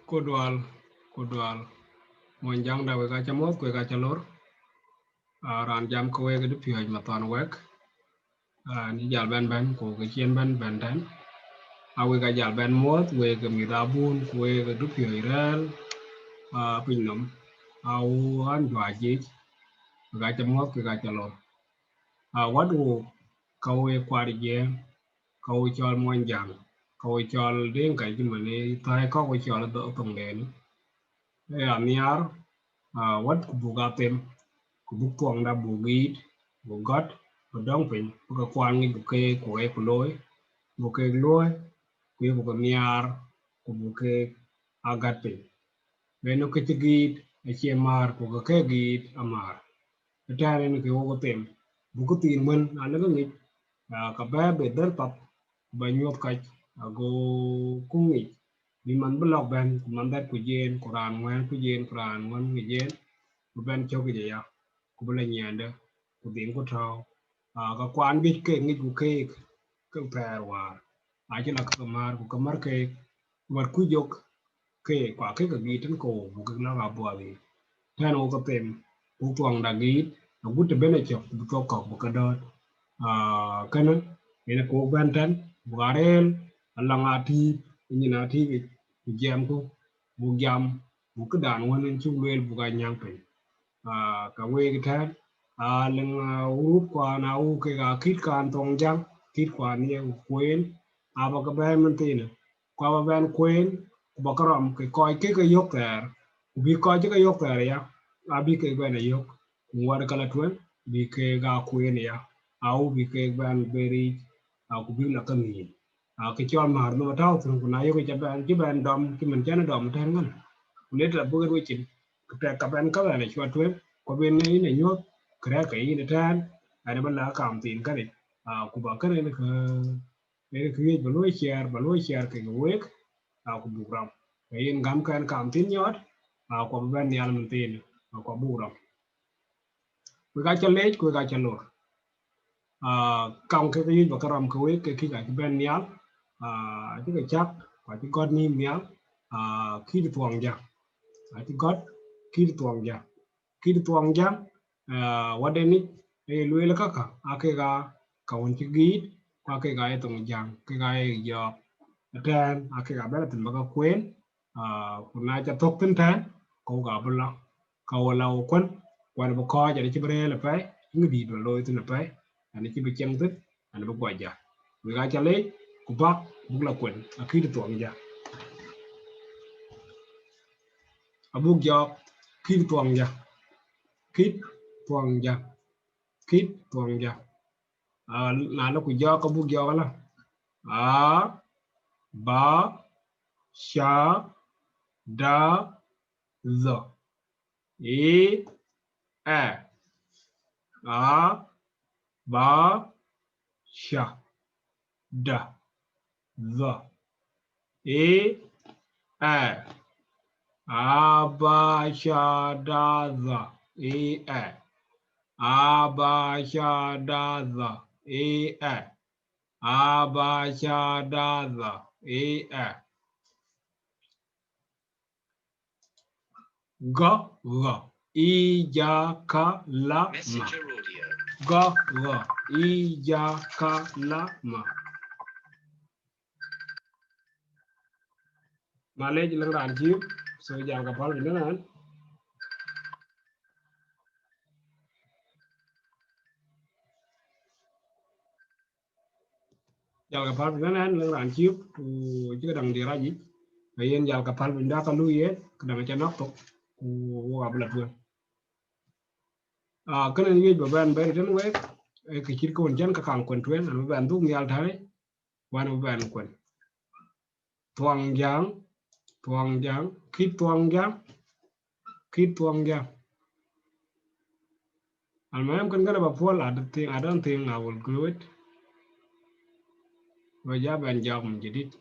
Kodwal monjang da wega chamot wega chalor ran jam ko wega du pioj maton wek ni jal ben ko ke chien ben tan a wega jal ben mot wega mi da bun wega du pioj rel pinom au an jwa ji wega chamot wega chalor wadu kawe kwari je kawe chol monjang kawe chol den ka jimane tai ko chol do tong den niar wat buga tem ku buk tuang da bugit bugat dong pin buka kwang ni buke ko e ku loy buke loy ku buka niar ku buke agat pin beno ke tigit e chemar ku ke git amar tare ni ke wo tem buku tin men ana ngi ka ba be dar pap ba nyop ka ago kungi di man blok ben man dat ku jen quran wan ku jen quran wan ngi jen ku ben chogi ya ku bula nyanda ku din ku taw ka kwan bi ke ngi ku ke per wa a ji la ka mar ku kamar ke war ku jok ke kwa ke ga gi tan ko bu ke na ga bo ali tan o ka tem ku tuang da gi ku te bene chok bu to ko bu ka dot kana ina ko ban tan bu arel alla ngati ni na ti jam ko bu jam bu ka dan wonen chu wel bu ga nyang pe ka we cái thế lưng úp qua nào cái gà kít can tông trắng kít qua nhiều quên bà cái bên mình tin qua bà bên quên bà cái ram cái yok there bị coi cái yok there ya bị cái bên này yok mua cái là tuấn bị cái gà quên ya au bị cái bên beri cũng bị là cái gì cái cho mà nó tao thường của này cái bên đom cái mình chán nó đom thế ngân nên là bữa cái chuyện cái bên cái này cho tuấn ko ben ne ne nyot kra ka yi tan ada bala kam tin kare ku ba kare ne ka ye balo share ke wek ku bugram ka yin gam kan kam tin nyot ko ben yal mun tin ko bugram ku ga chale ku ga chalor kam ke yi ba karam ko wek ke ki ga ben yal ti ga chak ko ti god ni yal ki tuang ja ti god ki tuang ja ki tuang ja wadeni luel kaka akega kawon ci git kwa ke ga etong jang ke ga yo tan akega bela tin baga kwen kuna ja tok tin tan ko ga bula ka wala kon kwan ba ko ja ci bre la pai ngi di do loy tin pai ani ci bi cheng tin ani ba gwa ja wi ga ja le ku bak bugla kwen akidi to ja abuk jo kid tuang ja kid tuang ja kid tuang ja na lo ku jo ko buk jo la a ba sha da zo e a ba sha da zo e a ba sha da za e a ba sha da za e a ba sha da za e ga ga i ja ka la ma ga ga i ja ka la ma malej lang ran ji so ja ga pal ni nan ja ga pal ni nan lang ran ji ku ji dang di ra ji yen ja ga pal ni da ka lu ye dang cha nok to ku wa bla tu kana ni ba ban ba den we ke chit ko jan ka kan kon tuen an ban du ngal thai wan ban kon tuang jang kit tuang jang almayam kan gonna ba pol I don't think I will do it wa ja ban jam jidit